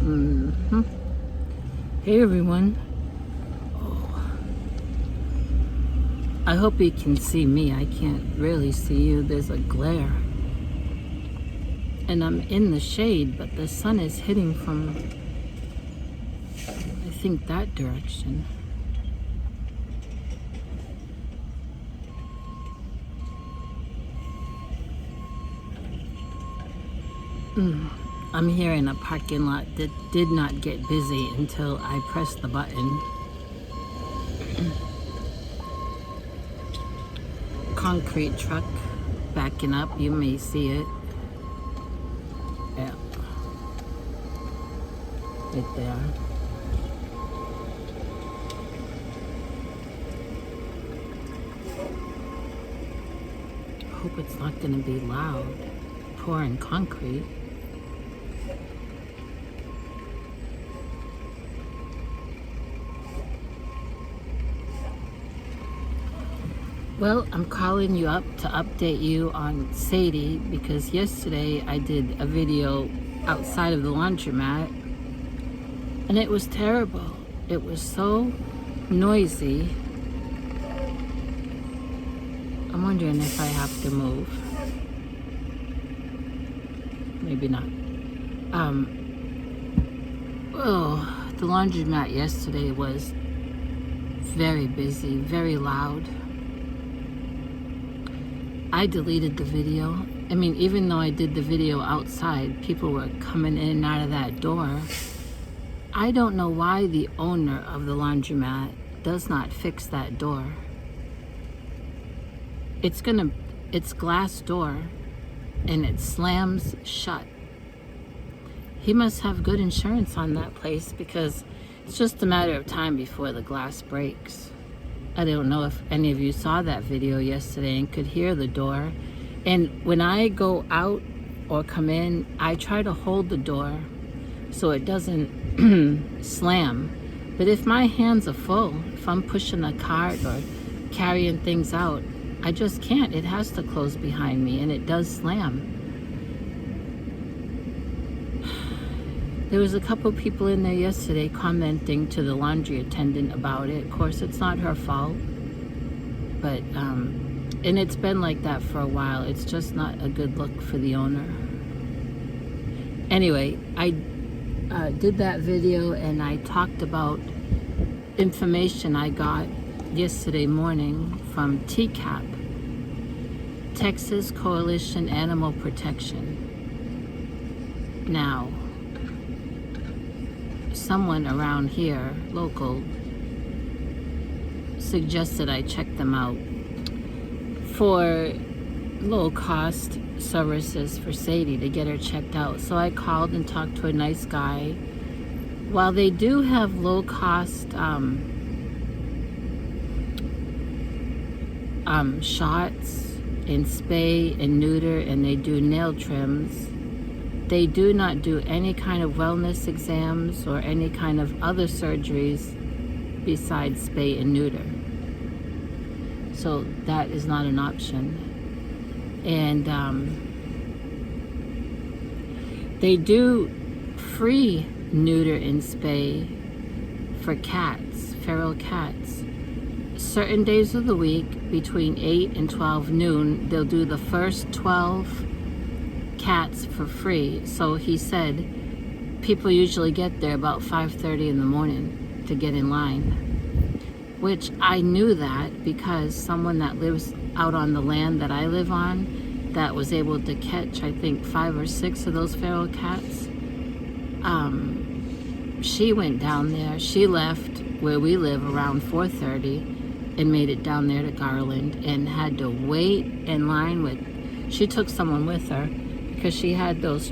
Hmm. Hey everyone. Oh, I hope you can see me. I can't really see you. There's a glare. And I'm in the shade, but the sun is hitting from, I think, that direction. I'm here in a parking lot that did not get busy until I pressed the button. Concrete truck backing up, you may see it. Yeah, right there. Hope it's not going to be loud, pouring concrete. Well, I'm calling you up to update you on Sadie because yesterday I did a video outside of the laundromat and it was terrible. It was so noisy. I'm wondering if I have to move. Maybe not. The laundromat yesterday was very busy, very loud. I deleted the video. I mean, even though I did the video outside, people were coming in and out of that door. I don't know why the owner of the laundromat does not fix that door. It's glass door and it slams shut. He must have good insurance on that place because it's just a matter of time before the glass breaks. I don't know if any of you saw that video yesterday and could hear the door. And when I go out or come in, I try to hold the door so it doesn't slam. But if my hands are full, if I'm pushing a cart or carrying things out, I just can't. It has to close behind me and it does slam. There was a couple people in there yesterday commenting to the laundry attendant about it. Of course, it's not her fault, but and it's been like that for a while. It's just not a good look for the owner. Anyway, I did that video and I talked about information I got yesterday morning from TCAP, Texas Coalition Animal Protection. Now, someone around here, local, suggested I check them out for low-cost services for Sadie to get her checked out. So I called and talked to a nice guy. While they do have low-cost shots and spay and neuter, and they do nail trims, they do not do any kind of wellness exams or any kind of other surgeries besides spay and neuter. So that is not an option. And they do free neuter and spay for cats, feral cats. Certain days of the week between 8 and 12 noon, they'll do the first 12 cats for free. So he said people usually get there about 5:30 in the morning to get in line, which I knew that because someone that lives out on the land that I live on that was able to catch, I think, 5 or 6 of those feral cats, she went down there. She left where we live around 4:30 and made it down there to Garland and had to wait in line with, she took someone with her because she had those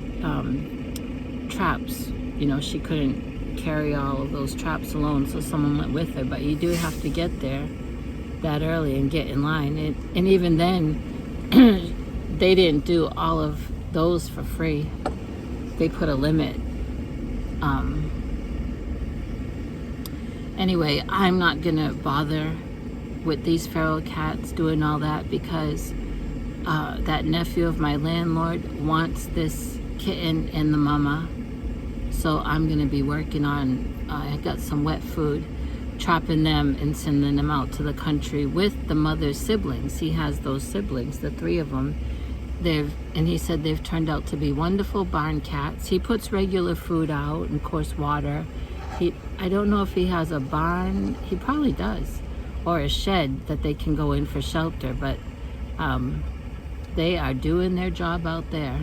traps. You know, she couldn't carry all of those traps alone, so someone went with her. But you do have to get there that early and get in line. And even then, they didn't do all of those for free. They put a limit. Anyway, I'm not gonna bother with these feral cats doing all that because that nephew of my landlord wants this kitten and the mama So I'm going to be working on, I got some wet food, trapping them and sending them out to the country with the mother's siblings. He has those siblings, the 3 of them. And he said they've turned out to be wonderful barn cats. He puts regular food out and, of course, water. I don't know if he has a barn. He probably does, or a shed that they can go in for shelter. But they are doing their job out there.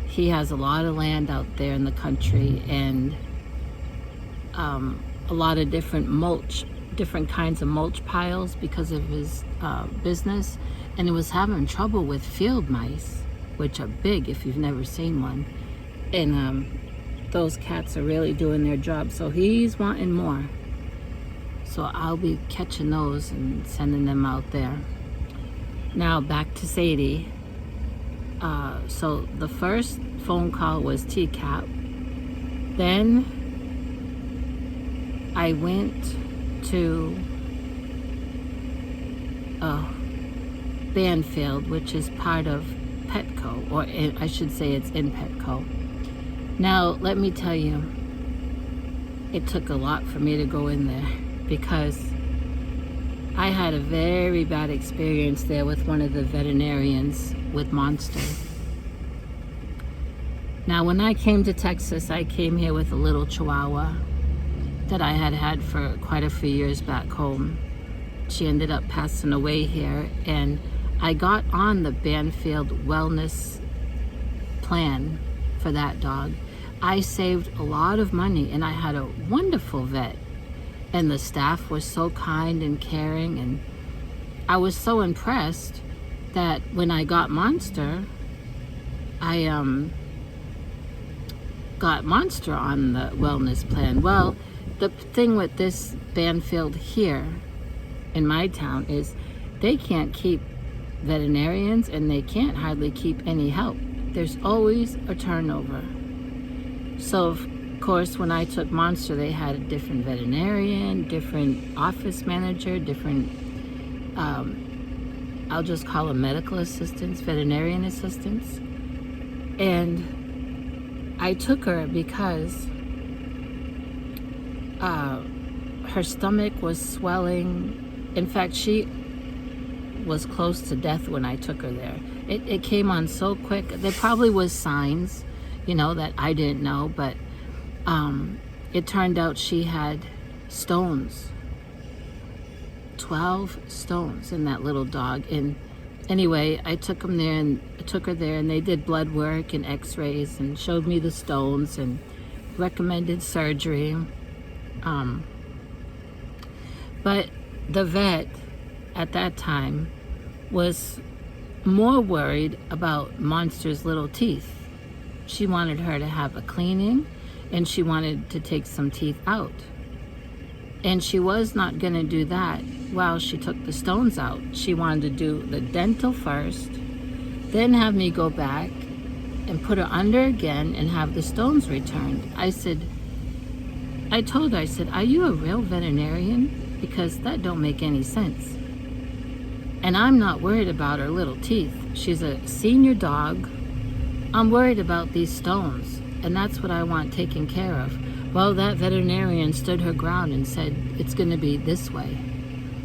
He has a lot of land out there in the country, and a lot of different kinds of mulch piles because of his business. And he was having trouble with field mice, which are big if you've never seen one. And those cats are really doing their job. So he's wanting more. So I'll be catching those and sending them out there. Now back to Sadie. So the first phone call was Teacup. Then I went to Banfield, which is part of Petco, or I should say it's in Petco. Now, let me tell you, it took a lot for me to go in there because I had a very bad experience there with one of the veterinarians with Monster. Now, when I came to Texas, I came here with a little Chihuahua that I had had for quite a few years back home. She ended up passing away here, and I got on the Banfield wellness plan for that dog. I saved a lot of money, and I had a wonderful vet, and the staff was so kind and caring, and I was so impressed that when I got Monster, I got Monster on the wellness plan. Well, the thing with this Banfield here in my town is they can't keep veterinarians, and they can't hardly keep any help. There's always a turnover. So of course, when I took Monster, they had a different veterinarian, different office manager, different I'll just call them medical assistants, veterinarian assistants. And I took her because her stomach was swelling. In fact, she was close to death when I took her there. It came on so quick. There probably was signs, that I didn't know, but it turned out she had stones. 12 stones in that little dog. And anyway, I took her there, and they did blood work and x-rays and showed me the stones and recommended surgery. But the vet at that time was more worried about Monster's little teeth. She wanted her to have a cleaning, and she wanted to take some teeth out. And she was not going to do that while she took the stones out. She wanted to do the dental first, then have me go back and put her under again and have the stones returned. I told her, I said, are you a real veterinarian? Because that don't make any sense. And I'm not worried about her little teeth. She's a senior dog. I'm worried about these stones, and that's what I want taken care of. Well, that veterinarian stood her ground and said, it's going to be this way,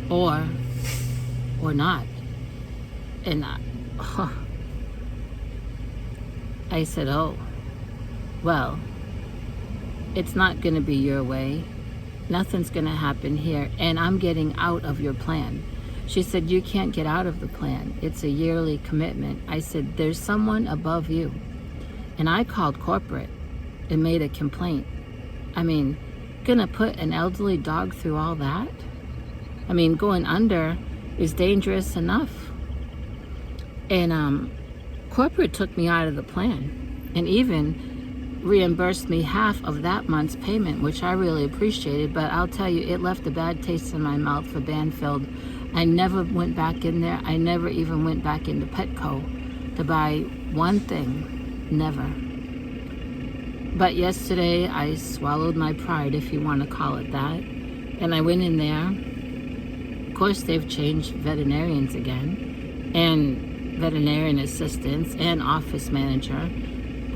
or not. And I said, oh, well, it's not going to be your way. Nothing's going to happen here, and I'm getting out of your plan. She said, you can't get out of the plan. It's a yearly commitment. I said, there's someone above you. And I called corporate and made a complaint. I mean, gonna put an elderly dog through all that? I mean, going under is dangerous enough. And corporate took me out of the plan and even reimbursed me half of that month's payment, which I really appreciated. But I'll tell you, it left a bad taste in my mouth for Banfield. I never went back in there. I never even went back into Petco to buy one thing. Never. But yesterday I swallowed my pride, if you want to call it that, and I went in there. Of course, they've changed veterinarians again, and veterinarian assistants and office manager.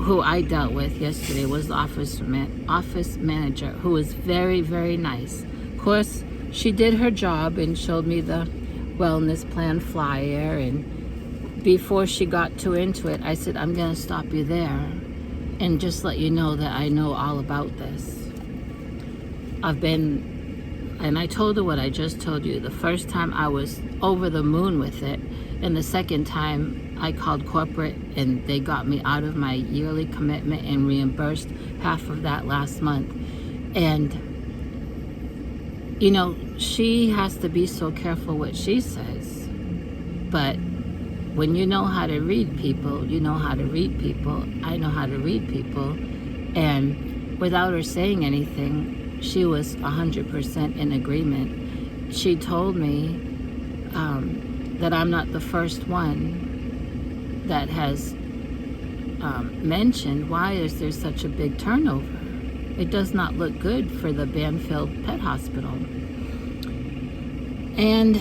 who I dealt with yesterday was the office manager, who was very, very nice. Of course, she did her job and showed me the wellness plan flyer, and before she got too into it, I said, I'm going to stop you there and just let you know that I know all about this. And I told her what I just told you. The first time I was over the moon with it, and the second time I called corporate and they got me out of my yearly commitment and reimbursed half of that last month. And, you know, she has to be so careful what she says. But when you know how to read people, you know how to read people. I know how to read people. And without her saying anything, she was 100% in agreement. She told me that I'm not the first one that has mentioned, why is there such a big turnover? It does not look good for the Banfield Pet Hospital. And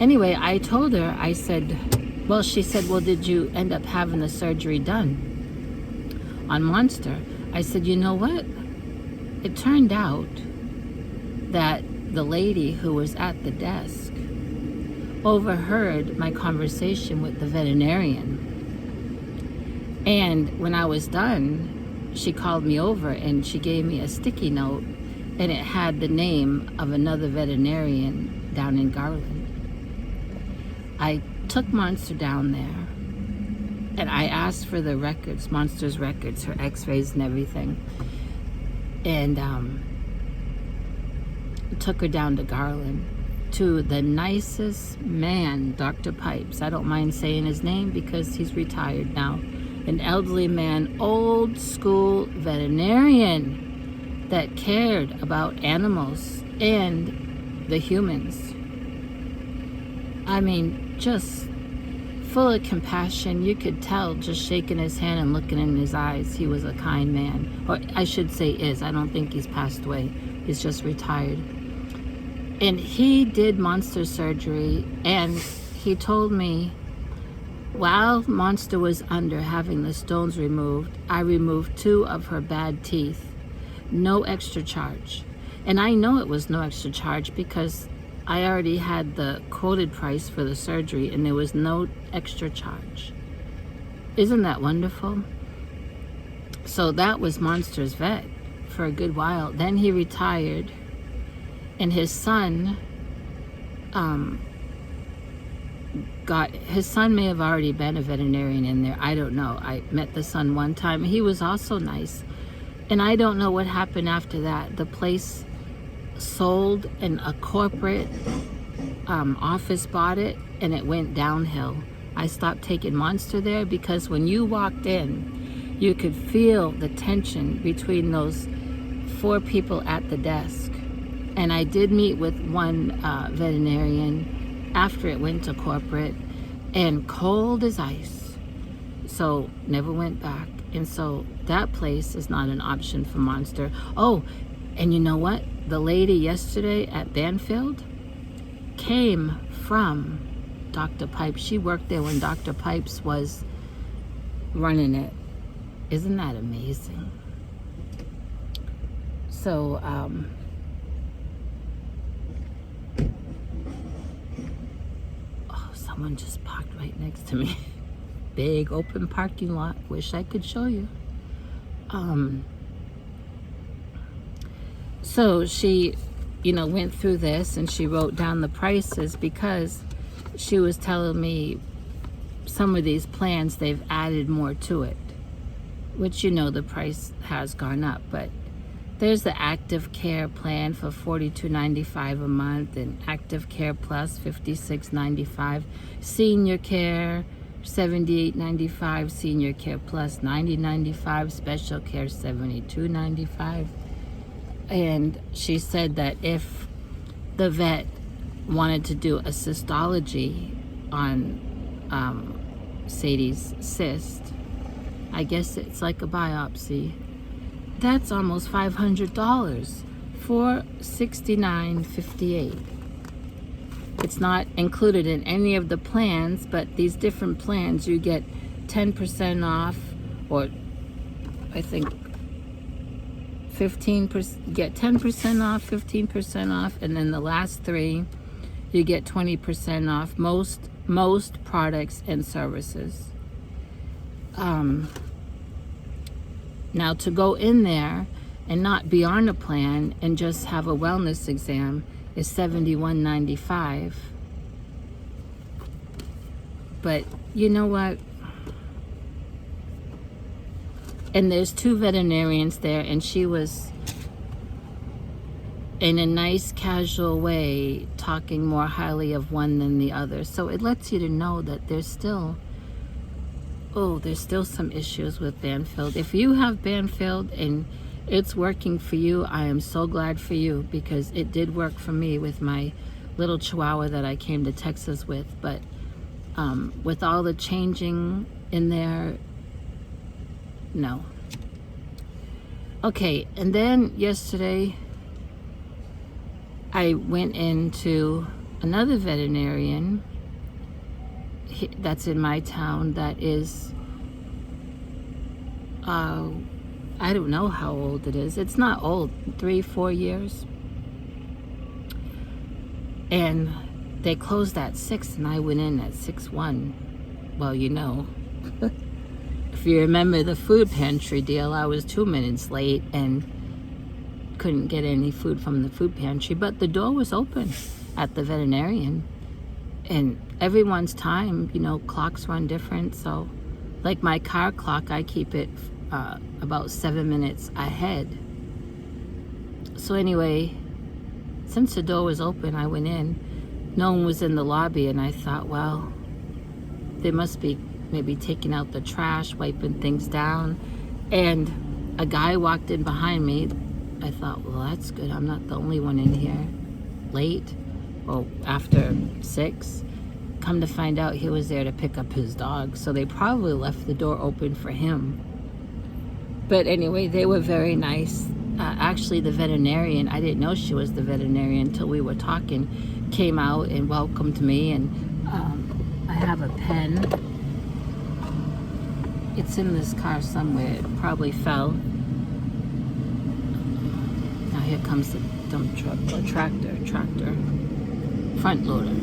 anyway, I told her, I said, well, she said, well, did you end up having the surgery done on Monster? I said, you know what? It turned out that the lady who was at the desk overheard my conversation with the veterinarian. And when I was done, she called me over and she gave me a sticky note, and it had the name of another veterinarian down in Garland. I took Monster down there and I asked for the records, Monster's records, her x-rays and everything. And took her down to Garland to the nicest man, Dr. Pipes. I don't mind saying his name because he's retired now. An elderly man, old school veterinarian that cared about animals and the humans. I mean, just full of compassion. You could tell just shaking his hand and looking in his eyes. He was a kind man. Or I should say is. I don't think he's passed away. He's just retired. And he did Monster surgery, and he told me while Monster was under having the stones removed, I removed 2 of her bad teeth. No extra charge. And I know it was no extra charge because I already had the quoted price for the surgery and there was no extra charge. Isn't that wonderful? So that was Monster's vet for a good while. Then he retired, and his son his son may have already been a veterinarian in there. I don't know. I met the son one time. He was also nice. And I don't know what happened after that. The place sold and a corporate office bought it, and it went downhill. I stopped taking Monster there because when you walked in, you could feel the tension between those 4 people at the desk. And I did meet with one veterinarian after it went to corporate, and cold as ice. So never went back. And so that place is not an option for Monster. Oh, and you know what? The lady yesterday at Banfield came from Dr. Pipes. She worked there when Dr. Pipes was running it. Isn't that amazing? So, someone just parked right next to me. Big open parking lot. Wish I could show you. So she, went through this and she wrote down the prices because she was telling me some of these plans, they've added more to it, which the price has gone up. But there's the Active Care plan for $42.95 a month, and Active Care Plus $56.95, Senior Care $78.95, Senior Care Plus $90.95, Special Care $72.95. And she said that if the vet wanted to do a cystology on Sadie's cyst, I guess it's like a biopsy, that's almost $500 for $69.58. It's not included in any of the plans, but these different plans, you get 10% off or I think 15%, get 10% off, 15% off, and then the last 3 you get 20% off most products and services. Now to go in there and not be on a plan and just have a wellness exam is $71.95. But you know what? And there's 2 veterinarians there, and she was in a nice casual way talking more highly of one than the other. So it lets you to know that there's still some issues with Banfield. If you have Banfield and it's working for you, I am so glad for you, because it did work for me with my little Chihuahua that I came to Texas with. But with all the changing in there, no. Okay, and then yesterday I went into another veterinarian that's in my town that is, I don't know how old it is. It's not old, 3-4 years. And they closed at 6 and I went in at 6:01. Well, you know. If you remember the food pantry deal, I was 2 minutes late and couldn't get any food from the food pantry, but the door was open at the veterinarian. And everyone's time, you know, clocks run different. So like my car clock, I keep it about 7 minutes ahead. So anyway, since the door was open, I went in. No one was in the lobby, and I thought, well, they must be maybe taking out the trash, wiping things down. And a guy walked in behind me. I thought, well, that's good. I'm not the only one in here late or after 6. Come to find out, he was there to pick up his dog. So they probably left the door open for him. But anyway, they were very nice. Actually, the veterinarian, I didn't know she was the veterinarian until we were talking, came out and welcomed me. And I have a pen. It's in this car somewhere. It probably fell. Now here comes the dump truck, or tractor, front loader.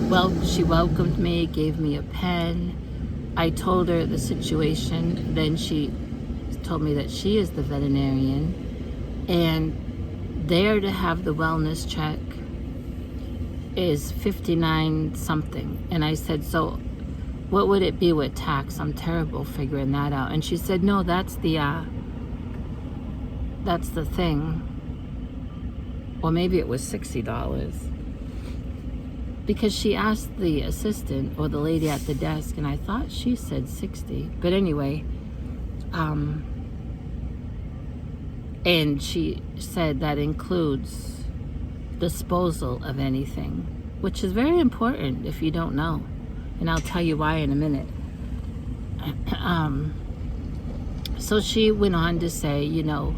Well, she welcomed me, gave me a pen. I told her the situation. Then she told me that she is the veterinarian, and there to have the wellness check is $59 something. And I said, so what would it be with tax? I'm terrible figuring that out. And she said, no, that's the thing. Or maybe it was $60. Because she asked the assistant or the lady at the desk, and I thought she said 60. But anyway, and she said that includes disposal of anything, which is very important if you don't know. And I'll tell you why in a minute. So she went on to say, you know,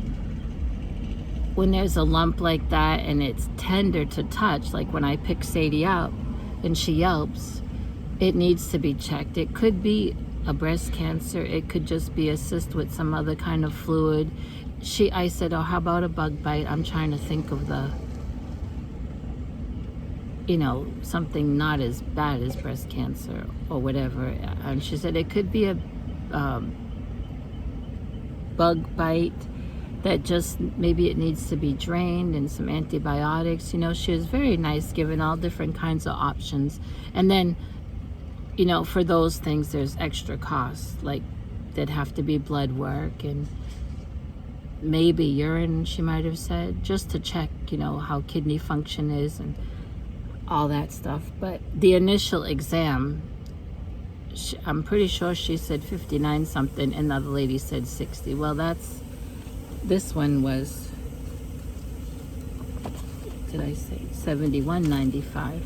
when there's a lump like that and it's tender to touch, like when I pick Sadie up and she yelps, it needs to be checked. It could be a breast cancer. It could just be a cyst with some other kind of fluid. I said, oh, how about a bug bite? I'm trying to think of the, you know, something not as bad as breast cancer or whatever. And she said it could be a bug bite that just maybe it needs to be drained and some antibiotics. You know, she was very nice, giving all different kinds of options. And then, you know, for those things, there's extra costs, like there'd have to be blood work and maybe urine, she might have said, just to check, you know, how kidney function is and all that stuff. But the initial exam, I'm pretty sure she said 59 something and the other lady said 60. Well, this one was, did I say $71.95?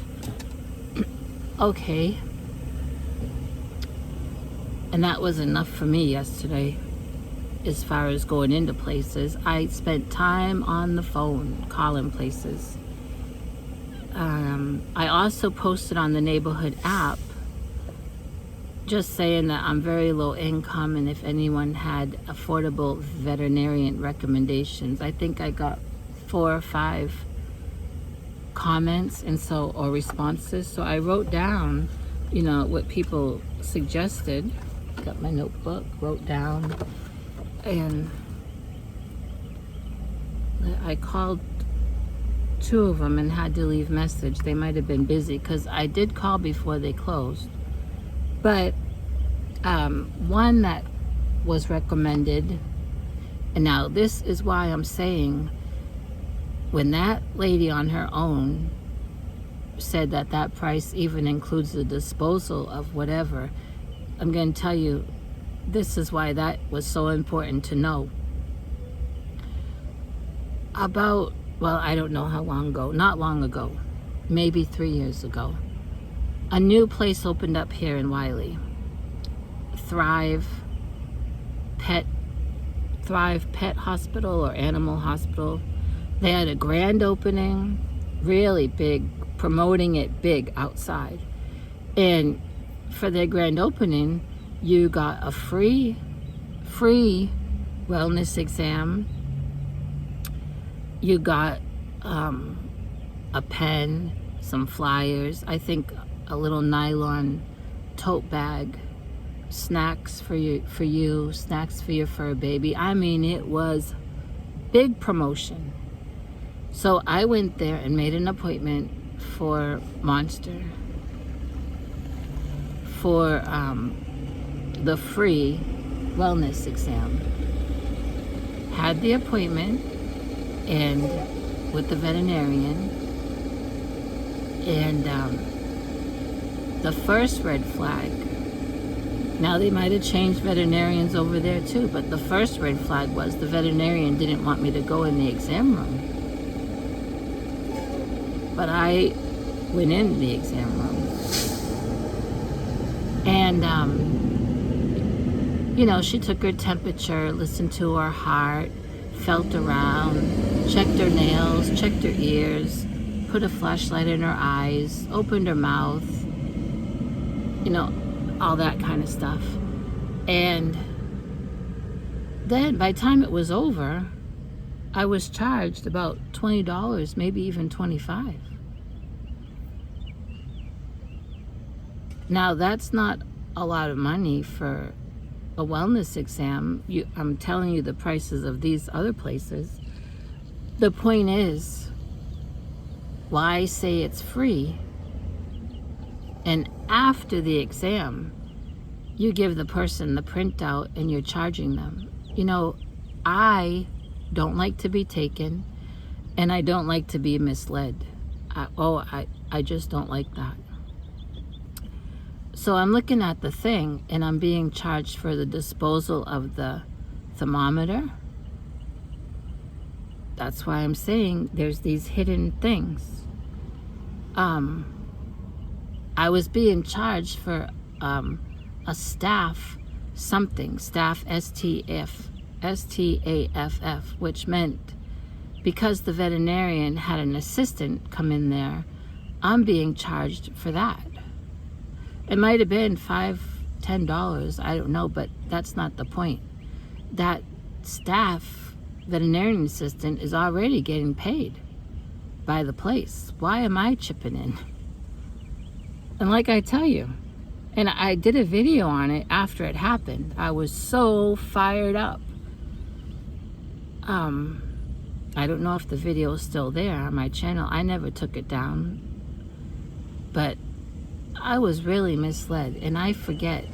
Okay. And that was enough for me yesterday as far as going into places. I spent time on the phone calling places. I also posted on the neighborhood app just saying that I'm very low income, and if anyone had affordable veterinarian recommendations. I think I got 4 or 5 comments or responses. So I wrote down, what people suggested. Got my notebook, wrote down, and I called 2 of them and had to leave message. They might have been busy because I did call before they closed. But one that was recommended, and now this is why I'm saying, when that lady on her own said that price even includes the disposal of whatever, I'm going to tell you, this is why that was so important to know. I don't know how long ago, not long ago, maybe 3 years ago, a new place opened up here in Wiley. Thrive Pet Hospital or Animal Hospital. They had a grand opening, really big, promoting it big outside. And for their grand opening, you got a free wellness exam. You got a pen, some flyers, I think a little nylon tote bag, snacks for you, snacks for your fur baby. I mean, it was big promotion. So I went there and made an appointment for Monster for the free wellness exam. Had the appointment and with the veterinarian, and the first red flag, now they might have changed veterinarians over there too, but the first red flag was the veterinarian didn't want me to go in the exam room. But I went in the exam room. And, she took her temperature, listened to her heart, felt around, checked her nails, checked her ears, put a flashlight in her eyes, opened her mouth, all that kind of stuff. And then by the time it was over, I was charged about $20, maybe even $25. Now, that's not a lot of money for a wellness exam. I'm telling you the prices of these other places. The point is, why say it's free? And after the exam, you give the person the printout and you're charging them. I don't like to be taken, and I don't like to be misled. I just don't like that. So I'm looking at the thing, and I'm being charged for the disposal of the thermometer. That's why I'm saying there's these hidden things. I was being charged for a staff STAFF, which meant because the veterinarian had an assistant come in there, I'm being charged for that. It might have been $5, $10, I don't know, but that's not the point. That staff veterinarian assistant is already getting paid by the place. Why am I chipping in? And like I tell you, and I did a video on it after it happened. I was so fired up. I don't know if the video is still there on my channel. I never took it down. But I was really misled, and I forget.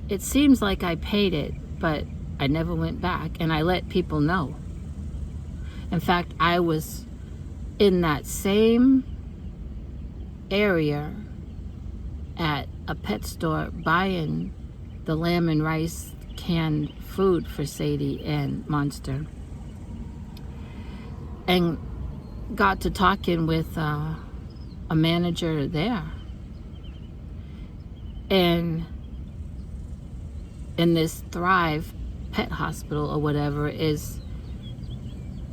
It seems like I paid it, but I never went back, and I let people know. In fact, I was in that same area at a pet store buying the lamb and rice canned food for Sadie and Monster, and got to talking with a manager there. And in this Thrive Pet Hospital or whatever is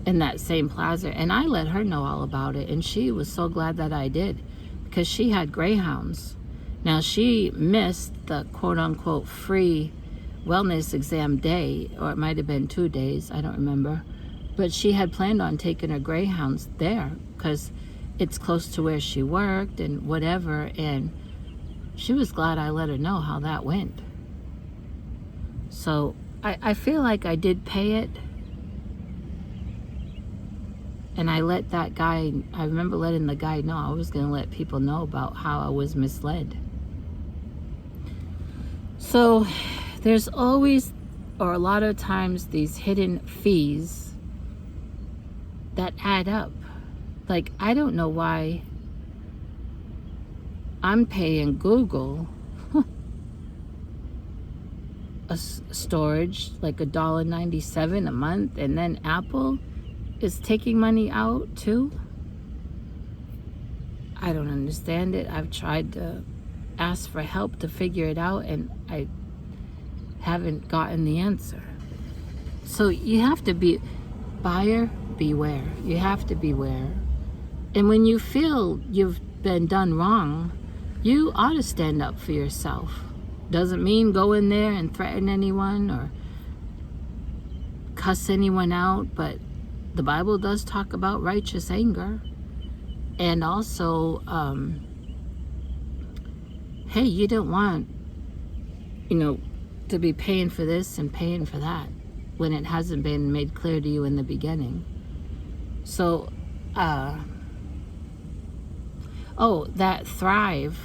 in that same plaza, and I let her know all about it, and she was so glad that I did, because she had greyhounds. Now, she missed the quote-unquote free wellness exam day, or it might have been 2 days, I don't remember, but she had planned on taking her greyhounds there because it's close to where she worked and whatever, and she was glad I let her know how that went. So I feel like I did pay it. And I let that guy, I remember letting the guy know. I was going to let people know about how I was misled. So there's always, or a lot of times, these hidden fees that add up. Like, I don't know why I'm paying Google a storage like $1.97 a month, and then Apple is taking money out too. I don't understand it. I've tried to ask for help to figure it out, and I haven't gotten the answer. So you have to be, buyer beware. You have to beware. And when you feel you've been done wrong, you ought to stand up for yourself. Doesn't mean go in there and threaten anyone or cuss anyone out, but the Bible does talk about righteous anger. And also, hey, you don't want, to be paying for this and paying for that when it hasn't been made clear to you in the beginning. So, that Thrive,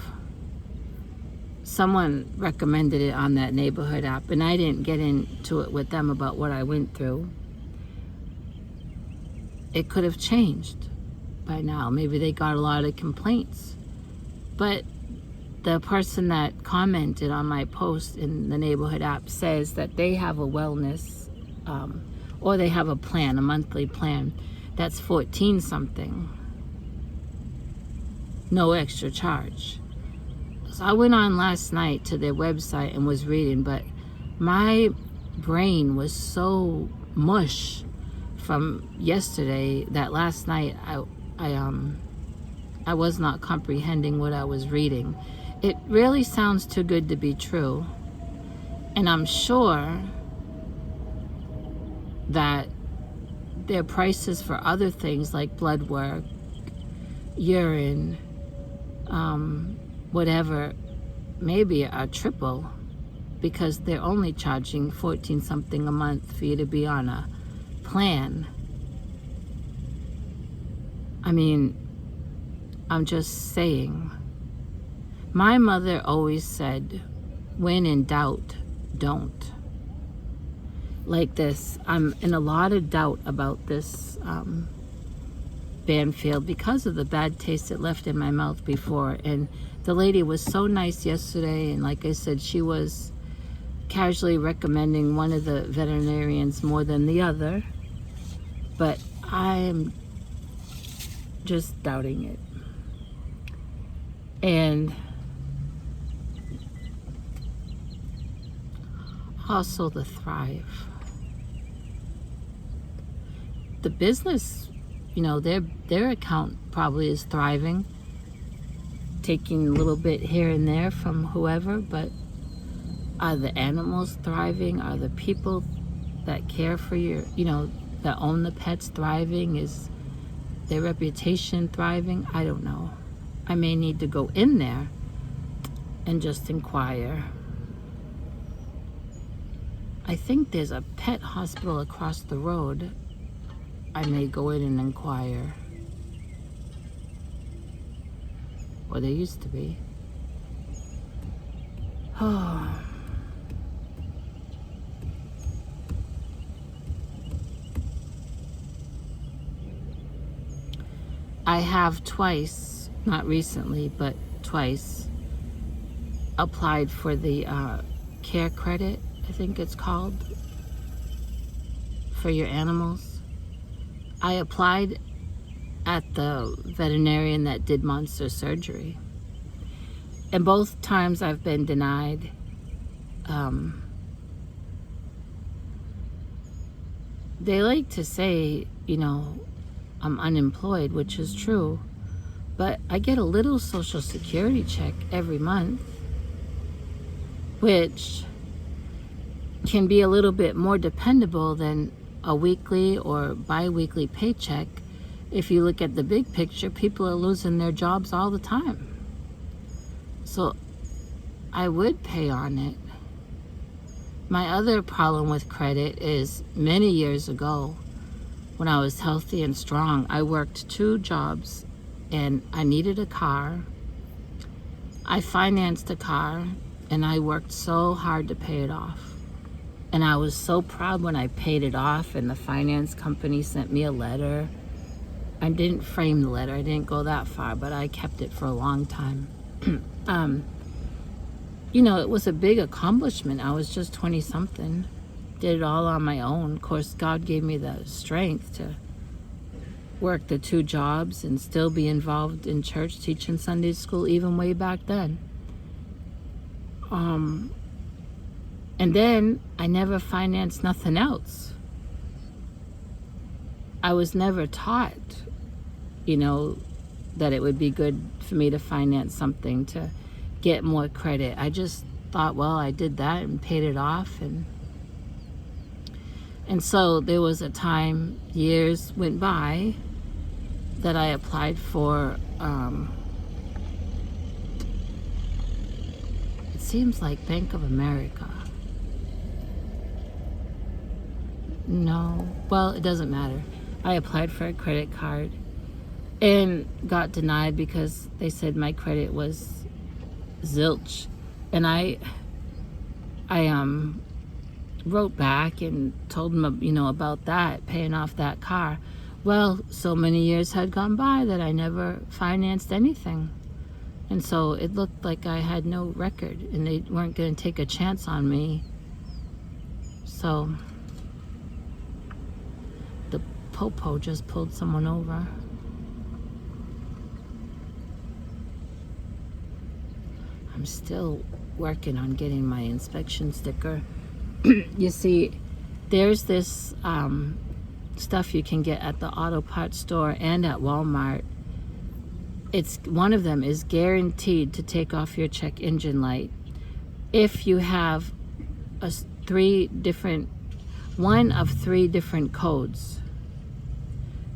someone recommended it on that neighborhood app, and I didn't get into it with them about what I went through. It could have changed by now. Maybe they got a lot of complaints. But the person that commented on my post in the neighborhood app says that they have a wellness, or they have a plan, a monthly plan, that's 14 something. No extra charge. So I went on last night to their website and was reading, but my brain was so mush from yesterday that last night I was not comprehending what I was reading. It really sounds too good to be true. And I'm sure that their prices for other things like blood work, urine, whatever, maybe are triple, because they're only charging 14 something a month for you to be on a plan. I mean, I'm just saying. My mother always said, when in doubt, don't. Like this, I'm in a lot of doubt about this Banfield because of the bad taste it left in my mouth before. And the lady was so nice yesterday, and like I said, she was casually recommending one of the veterinarians more than the other, but I'm just doubting it. And also the Thrive, the business, their account probably is thriving, taking a little bit here and there from whoever, but are the animals thriving? Are the people that care for your, that own the pets thriving? Is their reputation thriving? I don't know. I may need to go in there and just inquire. I think there's a pet hospital across the road. I may go in and inquire. Or there used to be. Oh. I have twice, not recently, but twice, applied for the care credit, I think it's called, for your animals. I applied at the veterinarian that did monster surgery, and both times I've been denied. they like to say, I'm unemployed, which is true, but I get a little Social Security check every month, which can be a little bit more dependable than a weekly or bi-weekly paycheck. If you look at the big picture, people are losing their jobs all the time. So I would pay on it. My other problem with credit is many years ago, when I was healthy and strong, I worked 2 jobs and I needed a car. I financed a car and I worked so hard to pay it off. And I was so proud when I paid it off and the finance company sent me a letter. I didn't frame the letter, I didn't go that far, but I kept it for a long time. It was a big accomplishment. I was just 20 something. Did it all on my own. Of course, God gave me the strength to work the 2 jobs and still be involved in church, teaching Sunday school, even way back then. And then I never financed nothing else. I was never taught, that it would be good for me to finance something to get more credit. I just thought, well, I did that and paid it off. And so there was a time, years went by, that I applied for, it seems like Bank of America. No, well, it doesn't matter. I applied for a credit card and got denied because they said my credit was zilch. And I wrote back and told them, about that, paying off that car. Well, so many years had gone by that I never financed anything. And so it looked like I had no record and they weren't going to take a chance on me. So the popo just pulled someone over. I'm still working on getting my inspection sticker. You see, there's this stuff you can get at the auto parts store and at Walmart. It's one of them is guaranteed to take off your check engine light if you have one of 3 different codes.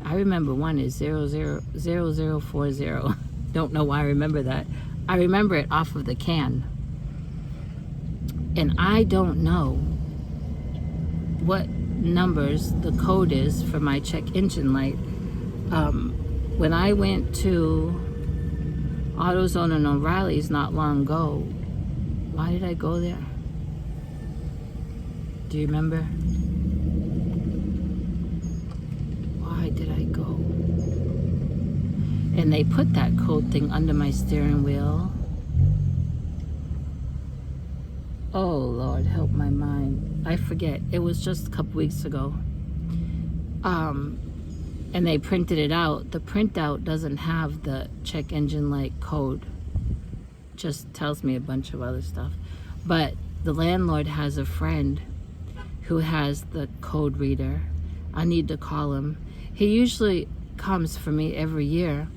I remember one is 000040. Don't know why I remember that. I remember it off of the can. And I don't know what numbers the code is for my check engine light. When I went to AutoZone and O'Reilly's not long ago, why did I go there? Do you remember? Why did I go? And they put that code thing under my steering wheel. Oh, Lord, help my mind. I forget. It was just a couple weeks ago. And they printed it out. The printout doesn't have the check engine light code. Just tells me a bunch of other stuff. But the landlord has a friend who has the code reader. I need to call him. He usually comes for me every year.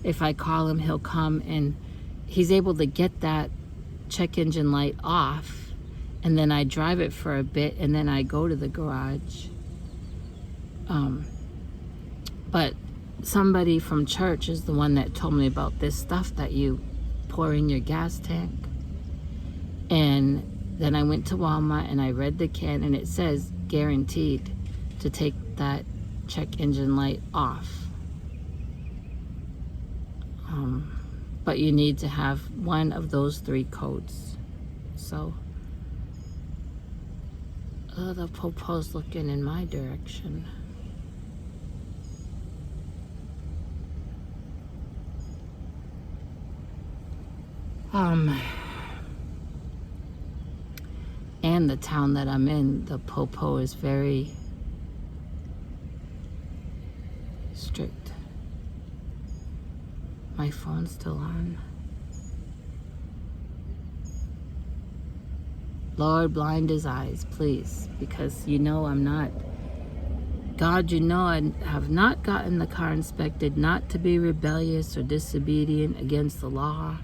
If I call him, he'll come and he's able to get that check engine light off, and then I drive it for a bit and then I go to the garage. But somebody from church is the one that told me about this stuff that you pour in your gas tank. And then I went to Walmart and I read the can and it says guaranteed to take that check engine light off. But you need to have one of those 3 codes. So, the popo's looking in my direction. And the town that I'm in, the popo is very strict. My phone's still on. Lord, blind his eyes, please, because I'm not God, you know, I have not gotten the car inspected not to be rebellious or disobedient against the law.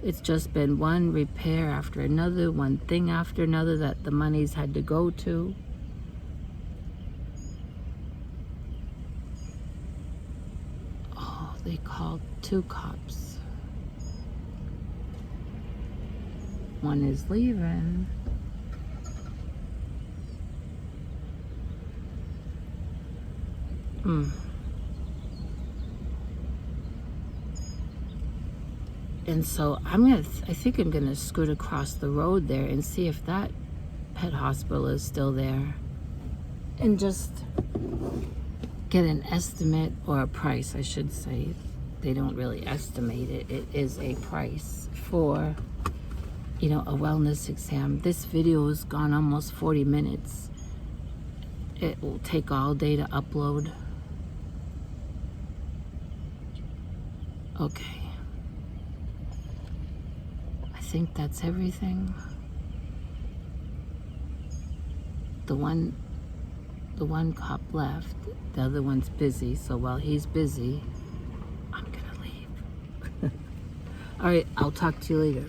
It's just been one repair after another, one thing after another that the money's had to go to. Oh, they called 2 cops. One is leaving. And so I think I'm gonna scoot across the road there and see if that pet hospital is still there, and just get an estimate, or a price, I should say. They don't really estimate it. It is a price for, you know, a wellness exam. This video has gone almost 40 minutes. It will take all day to upload. Okay. I think that's everything. The one cop left. The other one's busy, so while he's busy, I'm gonna leave. All right, I'll talk to you later.